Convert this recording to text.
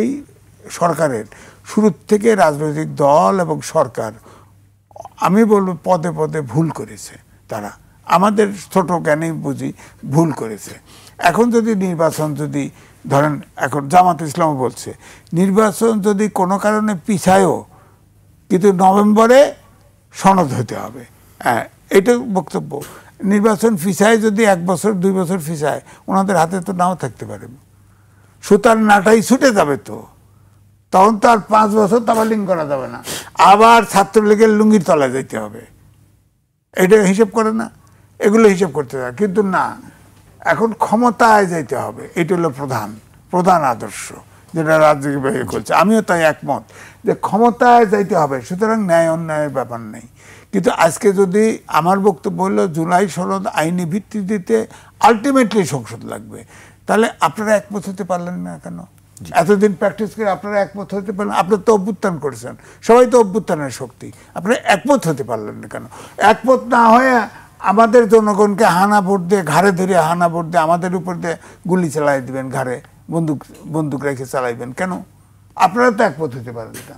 এই সরকারের শুরু থেকে রাজনৈতিক দল এবং সরকার আমি বলবো পদে পদে ভুল করেছে। তারা আমাদের ছোট জ্ঞানে বুঝি ভুল করেছে। এখন যদি নির্বাচন যদি ধরেন, এখন জামাত ইসলাম বলছে নির্বাচন যদি কোনো কারণে পিছায়ও কিন্তু নভেম্বরে সনদ হতে হবে। হ্যাঁ, এটা বক্তব্য। নির্বাচন ফিসায় যদি 1 বছর 2 বছর ফিসায়, ওনাদের হাতে তো নাও থাকতে পারে। সুতার নাটাই ছুটে যাবে, তো তখন তো আর 5 বছর তাবালিং করা যাবে না, আবার ছাত্রলীগের লুঙ্গির তলায় যেতে হবে। এটা হিসেব করে না, এগুলো হিসেব করতে হয়। কিন্তু না, এখন ক্ষমতায় যাইতে হবে, এটা হলো প্রধান আদর্শ যেটা রাজনীতি করছে। আমিও তাই একমত যে ক্ষমতায় যাইতে হবে, সুতরাং ন্যায় অন্যায়ের ব্যাপার নেই। কিন্তু আজকে যদি আমার বক্তব্য হলো জুলাই সনদ আইনি ভিত্তি দিতে আলটিমেটলি সংসদ লাগবে, তাহলে আপনারা একমত হতে পারলেন না কেন? এতদিন প্র্যাকটিস করে আপনারা একমত হতে পারলেন? আপনারা তো অভ্যুত্থান করেছেন, সবাই তো অভ্যুত্থানের শক্তি। আপনারা একমত হতে পারলেন না কেন? একমত না হয়ে আমাদের জনগণকে হানা ভোট দিয়ে, ঘাড়ে ধরে হানা ভোট দিয়ে আমাদের উপর দিয়ে গুলি চালাই দিবেন, ঘাড়ে বন্দুক রেখে চালাইবেন কেন? আপনারা তো একমত হতে পারেন না।